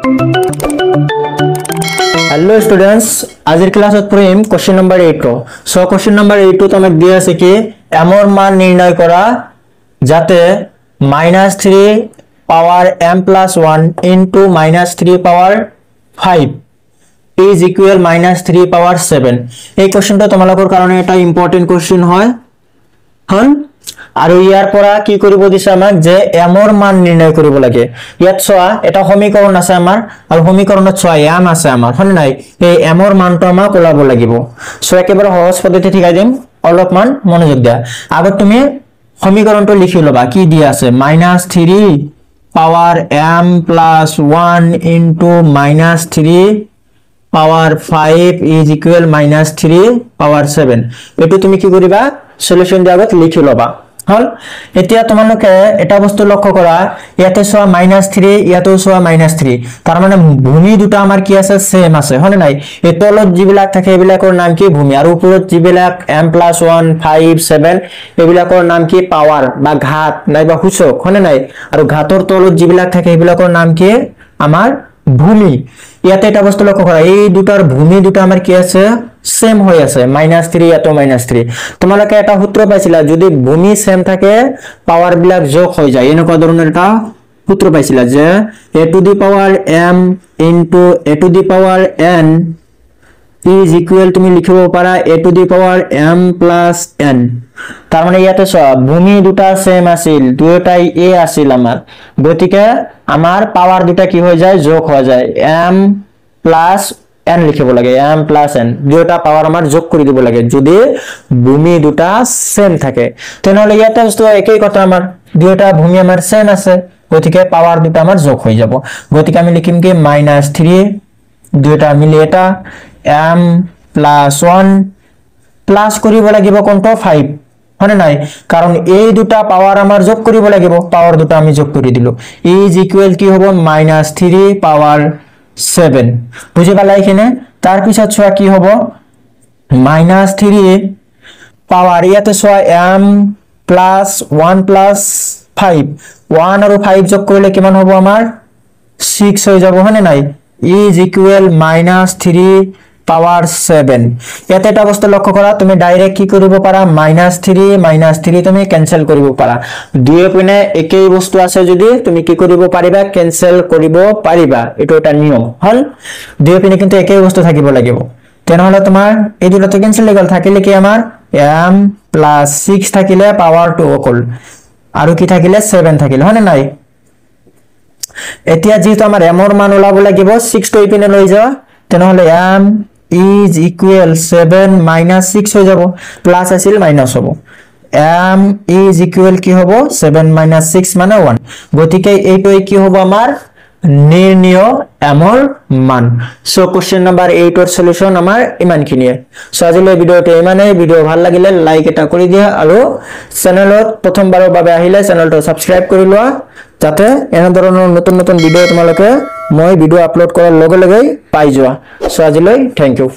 hello students आजिर क्लासत पढ़िम question number 8 so question number 8 तो आमक दिया আছে কি এমৰ মান নির্ণয় করা যাতে -3 পাওয়ার m + 1 into -3 power 5 is equal -3 পাওয়ার 7 এই কোশ্চেনটা তোমালোকৰ কাৰণে এটা ইম্পৰ্টেন্ট কোশ্চেন হয় হল আৰু ইয়াৰ পৰা কি কৰিব দিছে আমাক যে এমৰ মান নিৰ্ণয় কৰিব লাগে ইয়াত চোৱা এটা সমীকৰণ আছে আমাৰ আৰু সমীকৰণত চোৱা m আছে আমাৰ হয়নে নাই এই এমৰ মানটো আমাক ওলাব লাগিব সো একেবাৰে সহজ পদ্ধতি ঠিকাই দিম অলপমান মনোযোগ দিয়া আগত তুমি সমীকৰণটো লিখি লবা কি দিয়া আছে -3 পাওয়ার m + 1 into -3 power 5 is equal -3 পাওয়ার 7 এটো তুমি কি কৰিবা সলিউশন দি আগত লিখি লবা হল এতিয়া তোমালোকে এটা বস্তু লক্ষ্য কৰা ইয়াতে সোয়া -3 ইয়াতেও সোয়া -3 তাৰ মানে ভূমি দুটা আমাৰ কি আছে সেম আছে হনে নাই এই তলত জিবিলাক থাকে এবিলাকৰ নাম কি ভূমি আৰু ওপৰত জিবিলাক m + 1 5 7 এবিলাকৰ নাম কি পাওয়াৰ বা ঘাত নাইবা সূচক হনে নাই আৰু ঘাতৰ তলত জিবিলাক থাকে এবিলাকৰ নাম কি আমাৰ ভূমি ইয়াতে এটা বস্তু লক্ষ্য কৰা এই দুটাৰ ভূমি দুটা আমাৰ কি আছে সেম হৈ আছে -3 এটো -3 তোমালোকে এটা সূত্র পাইছিলা যদি ভূমি সেম থাকে পাওয়ার বিলাক যোগ হৈ যায় এনেকুৱা ধৰণৰ এটা সূত্র পাইছিলা যে a to the power m into a to the power n is equal তুমি লিখিব পাৰা a to the power m plus n তাৰ মানে ইয়াতে ভূমি দুটা সেম আছিল দুটাই a আছিল আমাৰ গতিকে আমাৰ পাওয়ার দুটা কি হৈ যায় যোগ হৈ যায় m plus n লিখিব লাগে m plus n দুটা পাওয়ার আমাৰ যোগ কৰি দিব লাগে যদি ভূমি দুটা সেম থাকে তেনহলে ইয়াতে তো একই কথা আমাৰ দুটা ভূমি আমাৰ সেম আছে গতিকে পাওয়াৰ দুটা আমাৰ যোগ হৈ যাব গতিকে আমি লিখিম কি -3 দুটা মিলি এটা m plus 1 প্লাস কৰিব লাগিব কোনটো 5 হনে নাই কাৰণ এই দুটা পাওয়াৰ আমাৰ যোগ কৰিব লাগিব পাওয়াৰ দুটা আমি যোগ কৰি দিলো is equal কি হ'ব -3 পাওয়ার 7 বুঝি পালা এখানে তার পিছত সোয়া কি হ'ব -3 পাওয়ার ইয়াতে সোয়া m plus 1 plus 5 1 আৰু 5 যোগ কৰিলে কিমান হ'ব আমাৰ 6 হৈ যাব হনে নাই is equal -3 পাওয়াৰ 7 ইয়াতে এটা বস্তু লক্ষ্য কৰা তুমি ডাইৰেক্ট কি কৰিব পাৰা -3 তুমি ক্যান্সেল কৰিব পাৰা দুয়ে পিনে একই বস্তু আছে যদি তুমি কি কৰিব পাৰিবা ক্যান্সেল কৰিব পাৰিবা এটো এটা নিয়ম হল দুয়ে পিনে কিন্তু একই বস্তু থাকিব লাগিব তেনহলে তোমাৰ এই দুটো ক্যান্সেল হৈ গল থাকিলে কি আমাৰ m + 6 থাকিলে পাওয়াৰ 2 অকল আৰু কি থাকিলে 7 থাকিলে হনে নাই এতিয়া যেটো আমাৰ m ৰ মান ওলাব লাগিব 6 টো ইপিনে লৈ যাও তেনহলে m is equal 7 - 6 হৈ যাব প্লাস আছিল মাইনাস হ'ব m is equal কি হ'ব 7 - 6 মানে 1 গতিকে এইটোই কি হ'ব আমাৰ নিৰ্ণয় m ৰ মান সো কোশ্চেন নাম্বাৰ 8 ৰ সলিউশন আমাৰ ইমানখিনিয়ে সো আজিলৈ ভিডিওটো ইমানেই ভিডিও ভাল লাগিলে লাইক এটা কৰি দিয়া আৰু চেনেলত প্ৰথমবাৰৰ বাবে আহিলে চেনেলটো সাবস্ক্ৰাইব কৰি লোৱা যাতে এনে ধৰণৰ নতুন নতুন ভিডিও তোমালোকে মই ভিডিও আপলোড কৰাৰ লগে লগে পাই যোৱা সো আজিলৈ থ্যাংক ইউ